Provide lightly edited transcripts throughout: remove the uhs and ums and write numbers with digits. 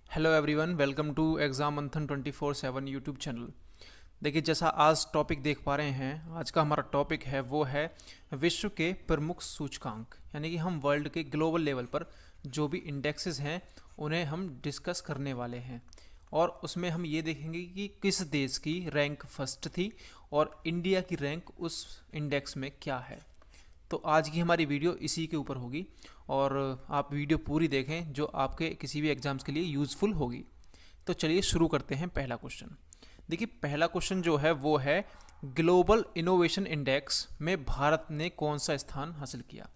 Hello everyone, welcome to exam Manthan 24/7 YouTube channel. देखिए, जैसा आज टॉपिक देख पा रहे हैं, आज का हमारा टॉपिक है वो है विश्व के प्रमुख सूचकांक। यानी कि हम वर्ल्ड के ग्लोबल लेवल पर जो भी इंडेक्सेस हैं उन्हें हम डिस्कस करने वाले हैं। और उसमें हम ये देखेंगे कि किस देश की रैंक फर्स्ट थी और इंडिया की रैंक उस इंडेक्स में क्या है। तो आज की हमारी वीडियो इसी के ऊपर होगी और आप वीडियो पूरी देखें जो आपके किसी भी एग्जाम्स के लिए यूज़फुल होगी। तो चलिए शुरू करते हैं। पहला क्वेश्चन देखिए, पहला क्वेश्चन जो है वो है ग्लोबल इनोवेशन इंडेक्स में भारत ने कौन सा स्थान हासिल किया।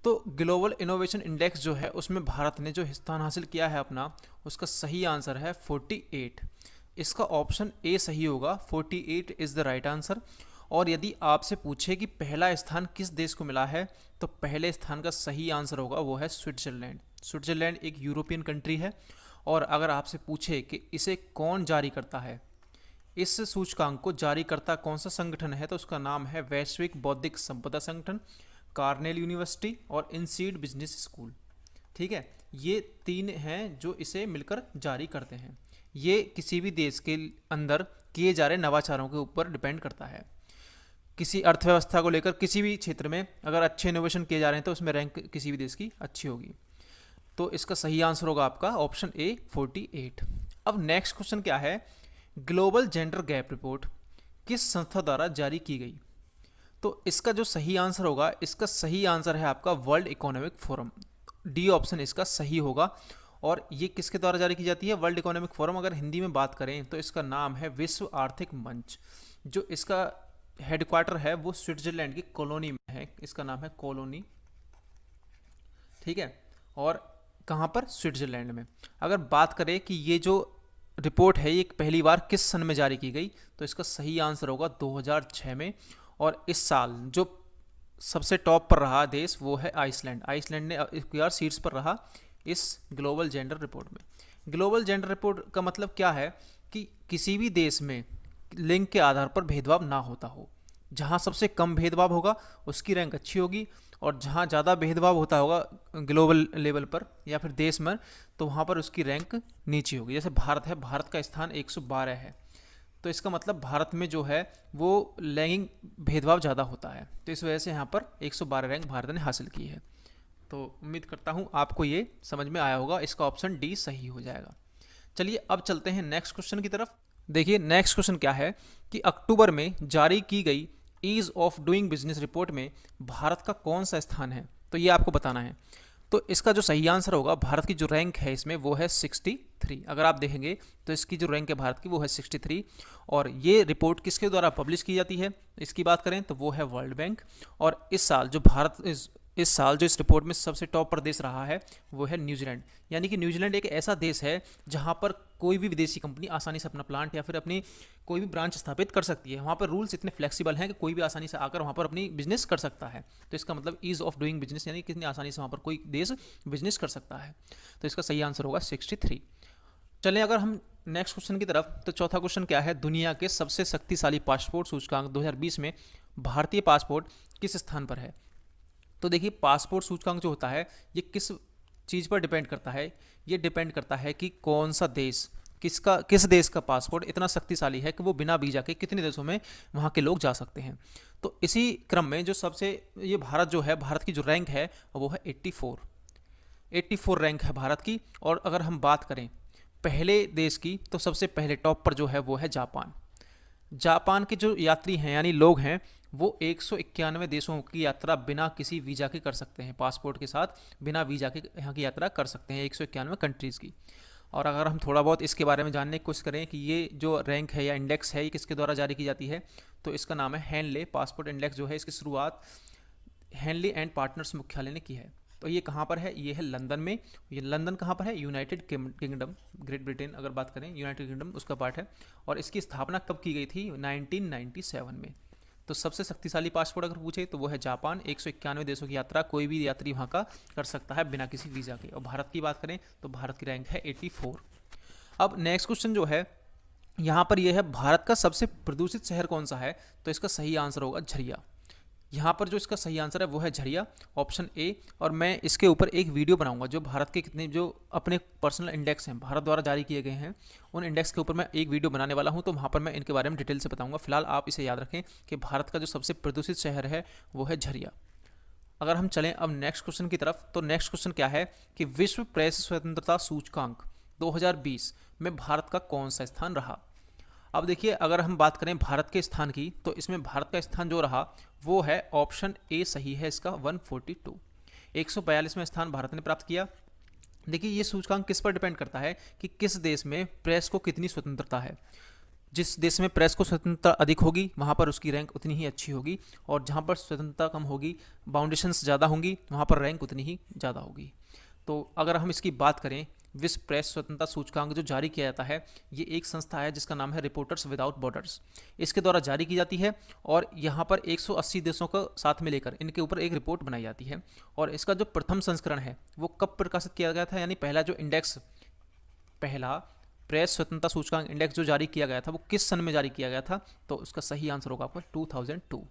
तो ग्लोबल इनोवेशन इंडेक्स जो है उसमें भारत ने जो स्थान हासिल किया है अपना, उसका सही आंसर है 48। इसका ऑप्शन ए सही होगा, 48 इज़ द राइट आंसर। और यदि आपसे पूछे कि पहला स्थान किस देश को मिला है, तो पहले स्थान का सही आंसर होगा वो है स्विट्जरलैंड। स्विट्जरलैंड एक यूरोपियन कंट्री है। और अगर आपसे पूछे कि इसे कौन जारी करता है, इस सूचकांक को जारी करता कौन सा संगठन है, तो उसका नाम है वैश्विक बौद्धिक संपदा संगठन, कार्नेल यूनिवर्सिटी और इनसीड बिजनेस स्कूल। ठीक है, ये तीन हैं जो इसे मिलकर जारी करते हैं। ये किसी भी देश के अंदर किए जा रहे नवाचारों के ऊपर डिपेंड करता है। किसी अर्थव्यवस्था को लेकर किसी भी क्षेत्र में अगर अच्छे इनोवेशन किए जा रहे हैं तो उसमें रैंक किसी भी देश की अच्छी होगी। तो इसका सही आंसर होगा आपका ऑप्शन ए 48। अब नेक्स्ट क्वेश्चन क्या है, ग्लोबल जेंडर गैप रिपोर्ट किस संस्था द्वारा जारी की गई। तो इसका जो सही आंसर होगा, इसका सही आंसर है आपका world economic forum. D option इसका सही होगा। और ये किसके द्वारा जारी की जाती है, वर्ल्ड इकोनॉमिक फोरम। अगर हिंदी में बात करें तो इसका नाम है विश्व आर्थिक मंच। जो इसका हेडक्वार्टर है वो स्विट्जरलैंड की कॉलोनी में है। इसका नाम है कॉलोनी। ठीक है, और कहाँ पर, स्विट्जरलैंड में। अगर बात करें कि ये जो रिपोर्ट है ये पहली बार किस सन में जारी की गई, तो इसका सही आंसर होगा 2006 में। और इस साल जो सबसे टॉप पर रहा देश वो है आइसलैंड। आइसलैंड ने इस बार शीर्ष पर रहा इस ग्लोबल जेंडर रिपोर्ट में। ग्लोबल जेंडर रिपोर्ट का मतलब क्या है कि किसी भी देश में लिंग के आधार पर भेदभाव ना होता हो। जहाँ सबसे कम भेदभाव होगा उसकी रैंक अच्छी होगी, और जहाँ ज़्यादा भेदभाव होता होगा ग्लोबल लेवल पर या फिर देश में, तो वहाँ पर उसकी रैंक नीची होगी। जैसे भारत है, भारत का स्थान 112 है, तो इसका मतलब भारत में जो है वो लैंगिक भेदभाव ज़्यादा होता है। तो इस वजह से यहाँ पर 112 रैंक भारत ने हासिल की है। तो उम्मीद करता हूँ आपको ये समझ में आया होगा। इसका ऑप्शन डी सही हो जाएगा। चलिए अब चलते हैं नेक्स्ट क्वेश्चन की तरफ। देखिए, नेक्स्ट क्वेश्चन क्या है कि अक्टूबर में जारी की गई ease of doing business report में भारत का कौन सा स्थान है, तो ये आपको बताना है। तो इसका जो सही आंसर होगा, भारत की जो रैंक है इसमें वो है 63। अगर आप देखेंगे तो इसकी जो रैंक है भारत की वो है 63। और ये रिपोर्ट किसके द्वारा पब्लिश की जाती है, इसकी बात करें तो वो है वर्ल्ड बैंक। और इस साल जो भारत इस साल जो इस रिपोर्ट में सबसे टॉप पर देश रहा है वो है न्यूजीलैंड। यानी कि न्यूजीलैंड एक ऐसा देश है जहां पर कोई भी विदेशी कंपनी आसानी से अपना प्लांट या फिर अपनी कोई भी ब्रांच स्थापित कर सकती है। वहाँ पर रूल्स इतने फ्लेक्सिबल हैं कि कोई भी आसानी से आकर वहाँ पर अपनी बिजनेस कर सकता है। तो इसका मतलब ईज ऑफ डूइंग बिजनेस, यानी कितनी आसानी से वहाँ पर कोई देश बिजनेस कर सकता है। तो इसका सही आंसर होगा 63। चलें अगर हम नेक्स्ट क्वेश्चन की तरफ, तो चौथा क्वेश्चन क्या है, दुनिया के सबसे शक्तिशाली पासपोर्ट सूचकांक 2020 में भारतीय पासपोर्ट किस स्थान पर है। तो देखिए, पासपोर्ट सूचकांक जो होता है ये किस चीज़ पर डिपेंड करता है, ये डिपेंड करता है कि कौन सा देश, किस देश का पासपोर्ट इतना शक्तिशाली है कि वो बिना वीज़ा के कितने देशों में वहाँ के लोग जा सकते हैं। तो इसी क्रम में जो सबसे, ये भारत जो है, भारत की जो रैंक है वो है 84 रैंक है भारत की। और अगर हम बात करें पहले देश की, तो सबसे पहले टॉप पर जो है वो है जापान। जापान के जो यात्री हैं यानी लोग हैं वो 191 देशों की यात्रा बिना किसी वीज़ा के कर सकते हैं। पासपोर्ट के साथ बिना वीज़ा के यहाँ की यात्रा कर सकते हैं 191 कंट्रीज़ की। और अगर हम थोड़ा बहुत इसके बारे में जानने की कोशिश करें कि ये जो रैंक है या इंडेक्स है ये किसके द्वारा जारी की जाती है, तो इसका नाम है हेनले पासपोर्ट इंडेक्स। जो है इसकी शुरुआत हेनले एंड पार्टनर्स मुख्यालय ने की है। तो ये कहाँ पर है, ये है लंदन में। ये लंदन कहाँ पर है, यूनाइटेड किंगडम, ग्रेट ब्रिटेन अगर बात करें, यूनाइटेड किंगडम उसका पार्ट है। और इसकी स्थापना कब की गई थी, 1997 में। तो सबसे शक्तिशाली पासपोर्ट अगर पूछे तो वो है जापान। 191 देशों की यात्रा कोई भी यात्री वहाँ का कर सकता है बिना किसी वीज़ा के। और भारत की बात करें तो भारत की रैंक है 84। अब नेक्स्ट क्वेश्चन जो है यहाँ पर यह है, भारत का सबसे प्रदूषित शहर कौन सा है, तो इसका सही आंसर होगा झरिया। यहाँ पर जो इसका सही आंसर है वो है झरिया, ऑप्शन ए। और मैं इसके ऊपर एक वीडियो बनाऊंगा, जो भारत के कितने जो अपने पर्सनल इंडेक्स हैं भारत द्वारा जारी किए गए हैं, उन इंडेक्स के ऊपर मैं एक वीडियो बनाने वाला हूँ, तो वहाँ पर मैं इनके बारे में डिटेल से बताऊंगा। फिलहाल आप इसे याद रखें कि भारत का जो सबसे प्रदूषित शहर है वो है झरिया। अगर हम चलें अब नेक्स्ट क्वेश्चन की तरफ, तो नेक्स्ट क्वेश्चन क्या है कि विश्व प्रेस स्वतंत्रता सूचकांक 2020 में भारत का कौन सा स्थान रहा। अब देखिए, अगर हम बात करें भारत के स्थान की, तो इसमें भारत का स्थान जो रहा वो है ऑप्शन ए सही है इसका, 142, 142वां स्थान भारत ने प्राप्त किया। देखिए, ये सूचकांक किस पर डिपेंड करता है कि किस देश में प्रेस को कितनी स्वतंत्रता है। जिस देश में प्रेस को स्वतंत्रता अधिक होगी वहाँ पर उसकी रैंक उतनी ही अच्छी होगी, और जहाँ पर स्वतंत्रता कम होगी, बाउंडेशंस ज़्यादा होंगी, वहाँ पर रैंक उतनी ही ज़्यादा होगी। तो अगर हम इसकी बात करें, विश्व प्रेस स्वतंत्रता सूचकांक जो जारी किया जाता है, ये एक संस्था है जिसका नाम है रिपोर्टर्स विदाउट बॉर्डर्स, इसके द्वारा जारी की जाती है। और यहाँ पर 180 देशों को साथ में लेकर इनके ऊपर एक रिपोर्ट बनाई जाती है। और इसका जो प्रथम संस्करण है वो कब प्रकाशित किया गया था, यानी पहला जो इंडेक्स, पहला प्रेस स्वतंत्रता सूचकांक इंडेक्स जो जारी किया गया था वो किस सन में जारी किया गया था, तो उसका सही आंसर होगा आपका 2002।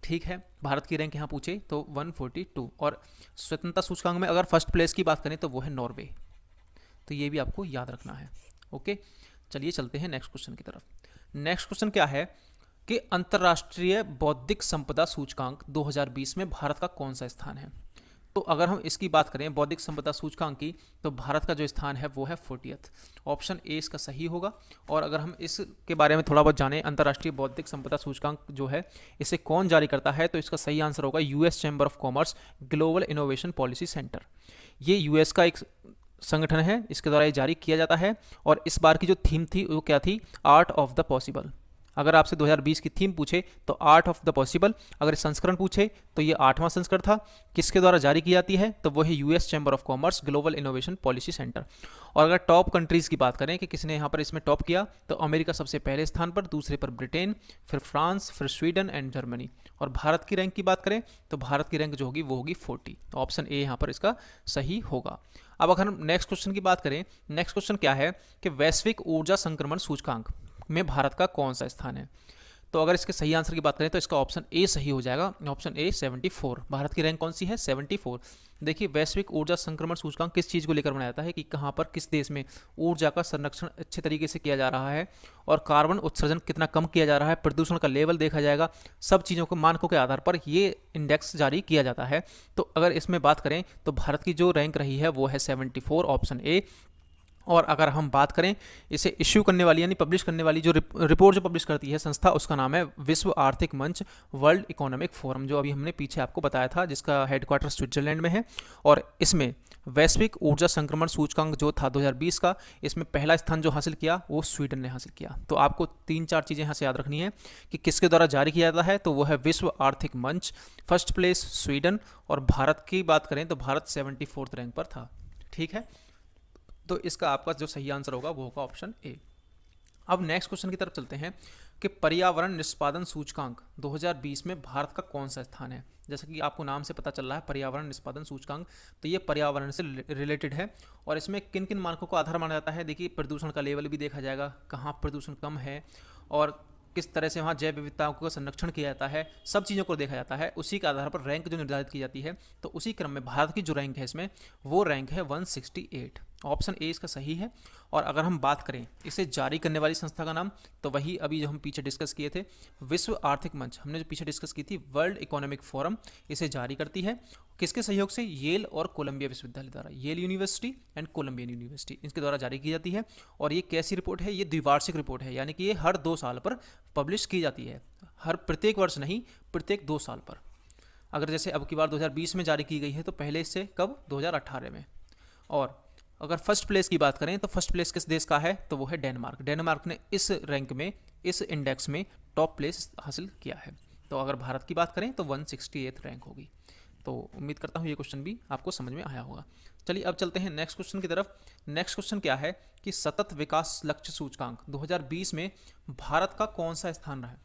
ठीक है, भारत की रैंक यहाँ पूछे तो 142। और स्वतंत्रता सूचकांक में अगर फर्स्ट प्लेस की बात करें तो वो है नॉर्वे, तो ये भी आपको याद रखना है। ओके, चलिए चलते हैं नेक्स्ट क्वेश्चन की तरफ। नेक्स्ट क्वेश्चन क्या है कि अंतर्राष्ट्रीय बौद्धिक संपदा सूचकांक 2020 में भारत का कौन सा स्थान है। तो अगर हम इसकी बात करें बौद्धिक संपदा सूचकांक की, तो भारत का जो स्थान है वो है 40th, ऑप्शन ए इसका सही होगा। और अगर हम इसके बारे में थोड़ा बहुत जानें, अंतर्राष्ट्रीय बौद्धिक संपदा सूचकांक जो है इसे कौन जारी करता है, तो इसका सही आंसर होगा US chamber of commerce global innovation policy centre. ये यूएस का एक संगठन है, इसके द्वारा ये जारी किया जाता है। और इस बार की जो थीम थी वो क्या थी, आर्ट ऑफ द पॉसिबल। अगर आपसे 2020 की थीम पूछे तो आर्ट ऑफ द पॉसिबल, अगर संस्करण पूछे तो ये 8वां संस्करण था। किसके द्वारा जारी की जाती है, तो वो है US chamber of commerce global innovation policy centre. और अगर टॉप कंट्रीज़ की बात करें कि किसने यहाँ पर इसमें टॉप किया, तो अमेरिका सबसे पहले स्थान पर, दूसरे पर ब्रिटेन, फिर फ्रांस, फिर स्वीडन एंड जर्मनी। और भारत की रैंक की बात करें तो भारत की रैंक जो होगी वो होगी 40, तो ऑप्शन ए यहाँ पर इसका सही होगा। अब अगर हम नेक्स्ट क्वेश्चन की बात करें, नेक्स्ट क्वेश्चन क्या है कि वैश्विक ऊर्जा संक्रमण सूचकांक में भारत का कौन सा स्थान है। तो अगर इसके सही आंसर की बात करें तो इसका ऑप्शन ए सही हो जाएगा, ऑप्शन ए 74। भारत की रैंक कौन सी है, 74। देखिए, वैश्विक ऊर्जा संक्रमण सूचकांक किस चीज़ को लेकर बनाया जाता है कि कहाँ पर किस देश में ऊर्जा का संरक्षण अच्छे तरीके से किया जा रहा है, और कार्बन उत्सर्जन कितना कम किया जा रहा है, प्रदूषण का लेवल देखा जाएगा, सब चीज़ों को मानकों के आधार पर ये इंडेक्स जारी किया जाता है। तो अगर इसमें बात करें तो भारत की जो रैंक रही है वो है 74, ऑप्शन ए। और अगर हम बात करें इसे इश्यू करने वाली यानी पब्लिश करने वाली जो रिपोर्ट जो पब्लिश करती है संस्था, उसका नाम है विश्व आर्थिक मंच वर्ल्ड इकोनॉमिक फोरम, जो अभी हमने पीछे आपको बताया था, जिसका हेडक्वार्टर स्विट्जरलैंड में है। और इसमें वैश्विक ऊर्जा संक्रमण सूचकांक जो था 2020 का, इसमें पहला स्थान जो हासिल किया वो स्वीडन ने हासिल किया। तो आपको 3-4 चीज़ें यहाँ से याद रखनी है कि किसके द्वारा जारी किया जाता है, तो वो है विश्व आर्थिक मंच, फर्स्ट प्लेस स्वीडन। और भारत की बात करें तो भारत 74th रैंक पर था। ठीक है, तो इसका आपका जो सही आंसर होगा वो होगा ऑप्शन ए। अब नेक्स्ट क्वेश्चन की तरफ चलते हैं कि पर्यावरण निष्पादन सूचकांक 2020 में भारत का कौन सा स्थान है। जैसा कि आपको नाम से पता चल रहा है पर्यावरण निष्पादन सूचकांक, तो ये पर्यावरण से रिलेटेड है। और इसमें किन किन मानकों को आधार माना जाता है, देखिए प्रदूषण का लेवल भी देखा जाएगा, कहाँ प्रदूषण कम है और किस तरह से वहाँ जैव विविधताओं का संरक्षण किया जाता है, सब चीज़ों को देखा जाता है। उसी के आधार पर रैंक जो निर्धारित की जाती है, तो उसी क्रम में भारत की जो रैंक है इसमें वो रैंक है 168, ऑप्शन ए इसका सही है। और अगर हम बात करें इसे जारी करने वाली संस्था का नाम, तो वही अभी जो हम पीछे डिस्कस किए थे विश्व आर्थिक मंच, हमने जो पीछे डिस्कस की थी वर्ल्ड इकोनॉमिक फोरम, इसे जारी करती है। किसके सहयोग से, येल और कोलंबिया विश्वविद्यालय द्वारा, Yale University and Columbian University, इनके द्वारा जारी की जाती है। और ये कैसी रिपोर्ट है, ये द्विवार्षिक रिपोर्ट है, यानी कि ये हर 2 साल पर पब्लिश की जाती है, हर प्रत्येक वर्ष नहीं, प्रत्येक 2 साल पर। अगर जैसे अब की बार 2020 में जारी की गई है, तो पहले इससे कब, 2018 में। और अगर फर्स्ट प्लेस की बात करें तो फर्स्ट प्लेस किस देश का है, तो वो है डेनमार्क। डेनमार्क ने इस रैंक में, इस इंडेक्स में टॉप प्लेस हासिल किया है। तो अगर भारत की बात करें तो 168 रैंक होगी। तो उम्मीद करता हूँ ये क्वेश्चन भी आपको समझ में आया होगा। चलिए अब चलते हैं नेक्स्ट क्वेश्चन की तरफ। नेक्स्ट क्वेश्चन क्या है कि सतत विकास लक्ष्य सूचकांक 2020 में भारत का कौन सा स्थान रहा।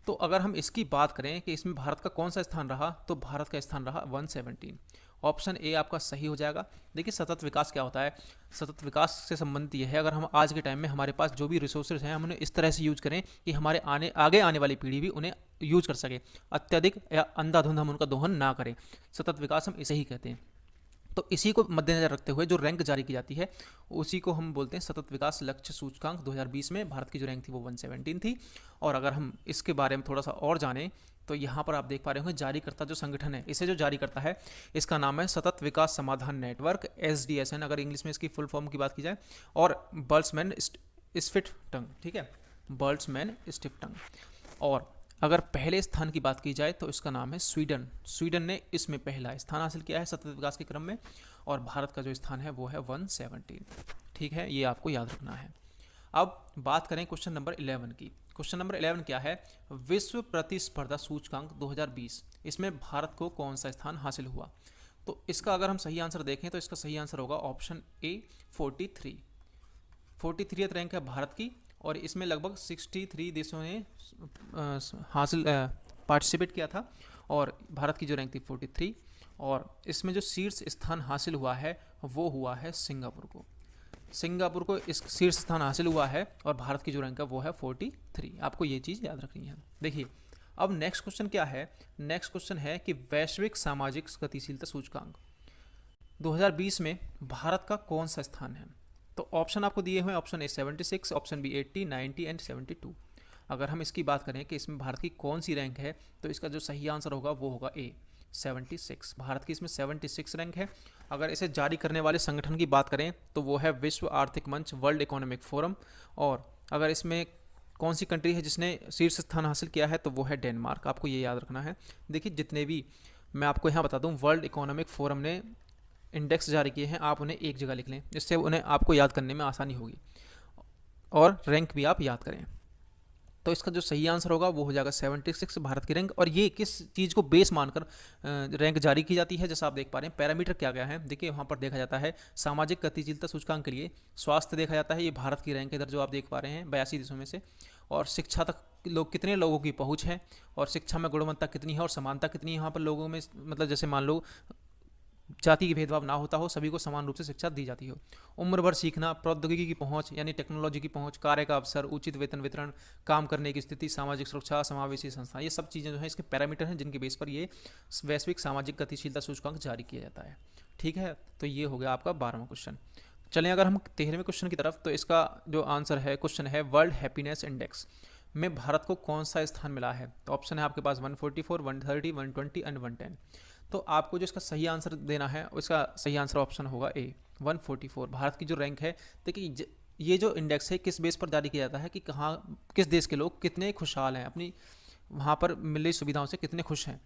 तो अगर हम इसकी बात करें कि इसमें भारत का कौन सा स्थान रहा, तो भारत का स्थान रहा 117, ऑप्शन ए आपका सही हो जाएगा। देखिए सतत विकास क्या होता है, सतत विकास से संबंधित ये है, अगर हम आज के टाइम में हमारे पास जो भी रिसोर्सेज हैं हम उन्हें इस तरह से यूज करें कि हमारे आगे आने वाली पीढ़ी भी उन्हें यूज कर सके, अत्यधिक या अंधाधुंध हम उनका दोहन ना करें। सतत विकास हम इसे ही कहते हैं। तो इसी को मद्देनजर रखते हुए जो रैंक जारी की जाती है उसी को हम बोलते हैं सतत विकास लक्ष्य सूचकांक। 2020 में भारत की जो रैंक थी वो 117 थी। और अगर हम इसके बारे में थोड़ा सा और जानें तो यहाँ पर आप देख पा रहे होंगे जारीकर्ता जो संगठन है, इसे जो जारी करता है इसका नाम है सतत विकास समाधान नेटवर्क, SDSN अगर इंग्लिश में इसकी फुल फॉर्म की बात की जाए, और बर्ल्समैन स्टिफ्टंग, ठीक है, बर्ल्समैन स्टिफ्टंग। और अगर पहले स्थान की बात की जाए तो इसका नाम है स्वीडन। स्वीडन ने इसमें पहला स्थान हासिल किया है सतत विकास के क्रम में, और भारत का जो स्थान है वो है 117। ठीक है, ये आपको याद रखना है। अब बात करें क्वेश्चन नंबर 11 की। क्वेश्चन नंबर 11 क्या है, विश्व प्रतिस्पर्धा सूचकांक 2020, इसमें भारत को कौन सा स्थान हासिल हुआ। तो इसका अगर हम सही आंसर देखें तो इसका सही आंसर होगा ऑप्शन ए 43 रैंक है भारत की, और इसमें लगभग 63 देशों ने पार्टिसिपेट किया था, और भारत की जो रैंक थी 43, और इसमें जो शीर्ष स्थान हासिल हुआ है वो हुआ है सिंगापुर को इस शीर्ष स्थान हासिल हुआ है, और भारत की जो रैंक है वो है 43। आपको ये चीज़ याद रखनी है। देखिए अब नेक्स्ट क्वेश्चन क्या है, नेक्स्ट क्वेश्चन है कि वैश्विक सामाजिक गतिशीलता सूचकांक 2020 में भारत का कौन सा स्थान है। तो ऑप्शन आपको दिए हुए हैं, option A 76, option B 80, 90 and 72। अगर हम इसकी बात करें कि इसमें भारत की कौन सी रैंक है तो इसका जो सही आंसर होगा वो होगा ए 76। भारत की इसमें 76 रैंक है। अगर इसे जारी करने वाले संगठन की बात करें तो वो है विश्व आर्थिक मंच, वर्ल्ड इकोनॉमिक फोरम। और अगर इसमें कौन सी कंट्री है जिसने शीर्ष स्थान हासिल किया है तो वो है डेनमार्क। आपको ये याद रखना है। देखिए जितने भी मैं आपको यहाँ बता दूँ, वर्ल्ड इकोनॉमिक फोरम ने इंडेक्स जारी किए हैं, आप उन्हें एक जगह लिख लें, जिससे उन्हें आपको याद करने में आसानी होगी और रैंक भी आप याद करें। तो इसका जो सही आंसर होगा वो हो जाएगा 76 भारत की रैंक। और ये किस चीज़ को बेस मानकर रैंक जारी की जाती है, जैसा आप देख पा रहे हैं पैरामीटर क्या क्या है। देखिए वहाँ पर देखा जाता है सामाजिक गतिशीलता सूचकांक के लिए स्वास्थ्य देखा जाता है, ये भारत की रैंक इधर जो आप देख पा रहे हैं 82 देशों में से। और शिक्षा तक कितने लोगों की पहुँच है, और शिक्षा में गुणवत्ता कितनी है और समानता कितनी है यहाँ पर लोगों में, मतलब जैसे मान लो जाति की भेदभाव ना होता हो, सभी को समान रूप से शिक्षा दी जाती हो। उम्र भर सीखना, प्रौद्योगिकी की पहुंच यानी टेक्नोलॉजी की पहुंच, कार्य का अवसर, उचित वेतन वितरण, काम करने की स्थिति, सामाजिक सुरक्षा, समावेशी संस्था, ये सब चीज़ें जो है इसके पैरामीटर हैं जिनके बेस पर ये वैश्विक सामाजिक गतिशीलता सूचकांक जारी किया जाता है। ठीक है, तो ये हो गया आपका 12वां क्वेश्चन। चलें अगर हम 13वें क्वेश्चन की तरफ, तो इसका जो आंसर है क्वेश्चन है वर्ल्ड हैप्पीनेस इंडेक्स में भारत को कौन सा स्थान मिला है। तो ऑप्शन है आपके पास 144, 130, 120 एंड 110। तो आपको जो इसका सही आंसर देना है उसका सही आंसर ऑप्शन होगा ए 144। भारत की जो रैंक है, देखिए ये जो इंडेक्स है किस बेस पर जारी किया जाता है कि कहाँ किस देश के लोग कितने खुशहाल हैं, अपनी वहाँ पर मिल रही सुविधाओं से कितने खुश हैं।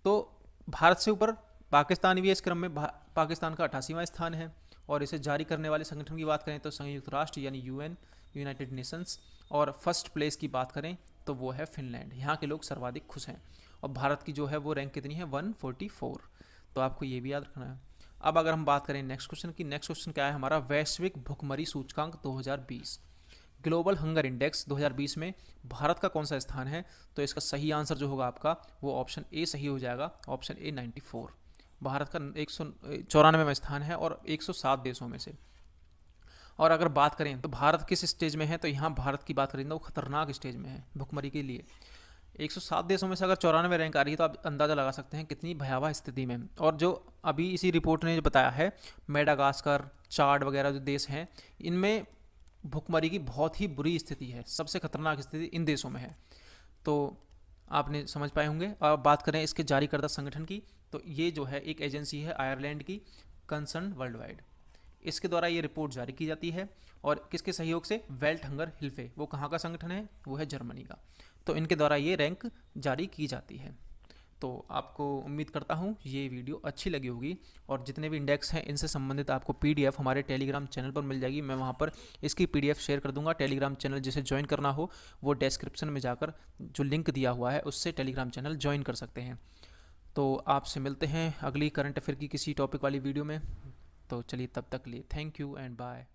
तो भारत से ऊपर पाकिस्तान भी है इस क्रम में, पाकिस्तान का 88वां स्थान है। और इसे जारी करने वाले संगठन की बात करें तो संयुक्त राष्ट्र यानी UN, यूनाइटेड नेशंस। और फर्स्ट प्लेस की बात करें तो वो है फिनलैंड, यहाँ के लोग सर्वाधिक खुश हैं। और भारत की जो है वो रैंक कितनी है 144। तो आपको ये भी याद रखना है। अब अगर हम बात करें नेक्स्ट क्वेश्चन की, नेक्स्ट क्वेश्चन क्या है हमारा, वैश्विक भुखमरी सूचकांक 2020, ग्लोबल हंगर इंडेक्स 2020 में भारत का कौन सा स्थान है। तो इसका सही आंसर जो होगा आपका वो ऑप्शन ए सही हो जाएगा, ऑप्शन ए 94। भारत का 194वां स्थान है और 107 देशों में से। और अगर बात करें तो भारत किस स्टेज में है, तो यहाँ भारत की बात करें तो वो खतरनाक स्टेज में है भुखमरी के लिए। 107 देशों में से अगर 94 रैंक आ रही है तो आप अंदाज़ा लगा सकते हैं कितनी भयावह स्थिति में। और जो अभी इसी रिपोर्ट ने जो बताया है, मेडागास्कर, चाड वगैरह जो देश हैं, इनमें भुखमरी की बहुत ही बुरी स्थिति है, सबसे खतरनाक स्थिति इन देशों में है। तो आपने समझ पाए होंगे। अब बात करें इसके जारीकर्ता संगठन की, तो ये जो है एक एजेंसी है आयरलैंड की, कंसर्न वर्ल्ड वाइड। इसके द्वारा ये रिपोर्ट जारी की जाती है और किसके सहयोग से, वेल्ट हंगर हिल्फे, वो कहाँ का संगठन है, वो है जर्मनी का। तो इनके द्वारा ये रैंक जारी की जाती है। तो आपको उम्मीद करता हूँ ये वीडियो अच्छी लगी होगी, और जितने भी इंडेक्स हैं इनसे संबंधित आपको PDF हमारे टेलीग्राम चैनल पर मिल जाएगी। मैं वहाँ पर इसकी PDF शेयर कर दूँगा। टेलीग्राम चैनल जिसे ज्वाइन करना हो वो डिस्क्रिप्शन में जाकर जो लिंक दिया हुआ है उससे टेलीग्राम चैनल ज्वाइन कर सकते हैं। तो आपसे मिलते हैं अगली करंट अफेयर की किसी टॉपिक वाली वीडियो में। तो चलिए तब तक लिए थैंक यू एंड बाय।